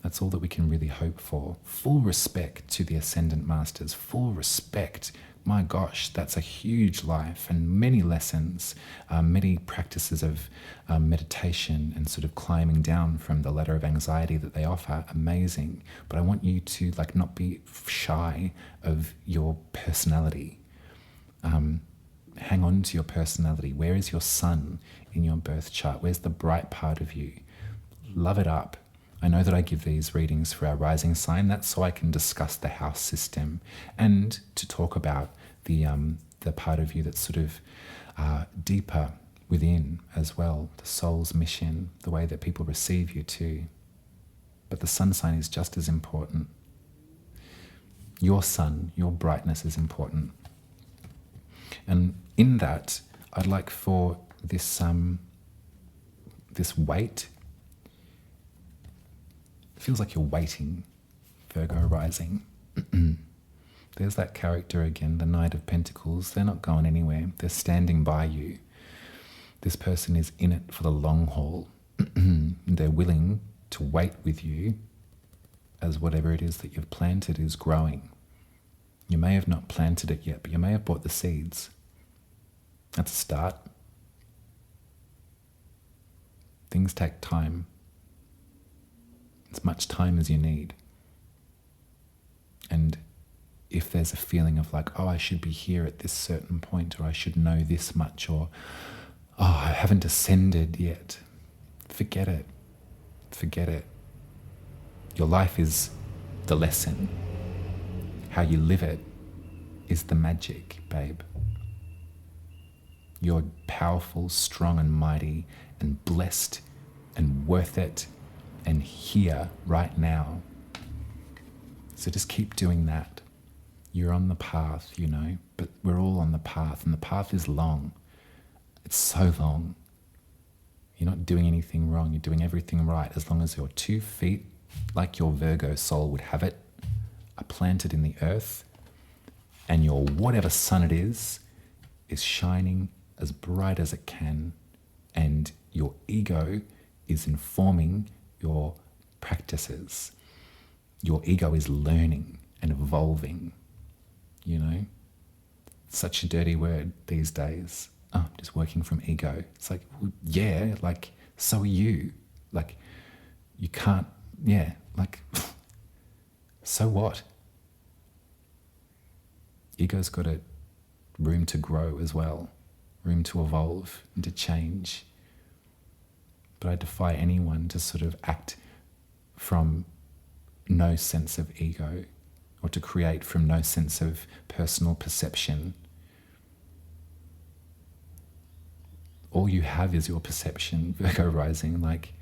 That's all that we can really hope for. Full respect to the Ascendant Masters, full respect. My gosh, that's a huge life and many lessons, many practices of meditation and sort of climbing down from the ladder of anxiety that they offer. Amazing. But I want you to not be shy of your personality. Hang on to your personality. Where is your sun in your birth chart? Where's the bright part of you? Love it up. I know that I give these readings for our rising sign. That's so I can discuss the house system and to talk about the part of you that's sort of deeper within as well, the soul's mission, the way that people receive you too. But the sun sign is just as important. Your sun, your brightness is important. And in that, I'd like for this weight. It feels like you're waiting, Virgo rising. There's that character again, the Knight of Pentacles. They're not going anywhere. They're standing by you. This person is in it for the long haul. They're willing to wait with you as whatever it is that you've planted is growing. You may have not planted it yet, but you may have bought the seeds. That's a start. Things take time. As much time as you need. And if there's a feeling of I should be here at this certain point, or I should know this much, or, I haven't ascended yet, forget it. Forget it. Your life is the lesson. How you live it is the magic, babe. You're powerful, strong and mighty and blessed and worth it and here right now. So just keep doing that. You're on the path, but we're all on the path, and the path is long. It's so long. You're not doing anything wrong. You're doing everything right as long as your 2 feet, like your Virgo soul would have it, are planted in the earth, and your whatever sun it is shining as bright as it can, and your ego is informing your practices. Your ego is learning and evolving, Such a dirty word these days. Oh, just working from ego. It's well, yeah, so are you. You can't, so what? Ego's got a room to grow as well, room to evolve and to change. But I defy anyone to sort of act from no sense of ego, or to create from no sense of personal perception. All you have is your perception, Virgo rising. Make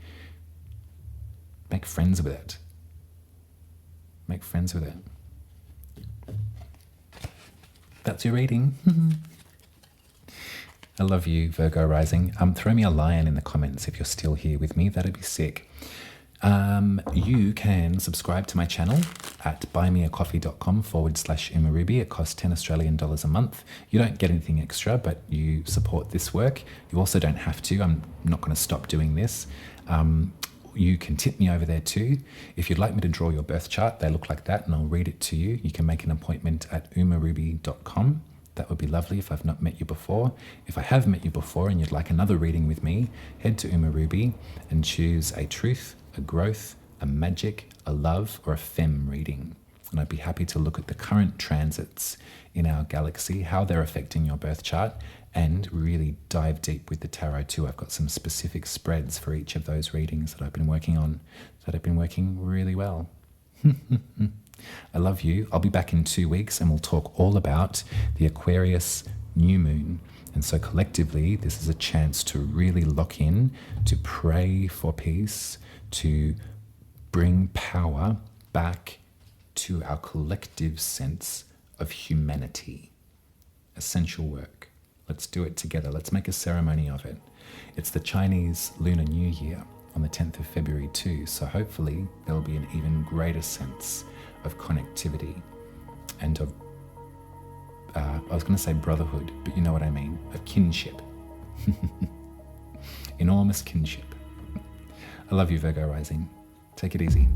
friends with it. Make friends with it. That's your reading. I love you, Virgo rising. Throw me a lion in the comments if you're still here with me. That'd be sick. You can subscribe to my channel at buymeacoffee.com/umaruby. It costs 10 Australian dollars a month. You don't get anything extra, but you support this work. You also don't have to. I'm not going to stop doing this. You can tip me over there too. If you'd like me to draw your birth chart, they look like that, and I'll read it to you. You can make an appointment at umaruby.com. That would be lovely if I've not met you before. If I have met you before and you'd like another reading with me, head to Umaruby and choose a truth, a growth, a magic, a love, or a femme reading. And I'd be happy to look at the current transits in our galaxy, how they're affecting your birth chart, and really dive deep with the tarot too. I've got some specific spreads for each of those readings that I've been working on that have been working really well. I love you. I'll be back in 2 weeks and we'll talk all about the Aquarius new moon. And so collectively, this is a chance to really lock in, to pray for peace, to bring power back to our collective sense of humanity. Essential work. Let's do it together. Let's make a ceremony of it. It's the Chinese Lunar New Year on the 10th of February too, so hopefully there will be an even greater sense of connectivity and of, I was going to say brotherhood, but you know what I mean, of kinship. Enormous kinship. I love you, Virgo Rising. Take it easy.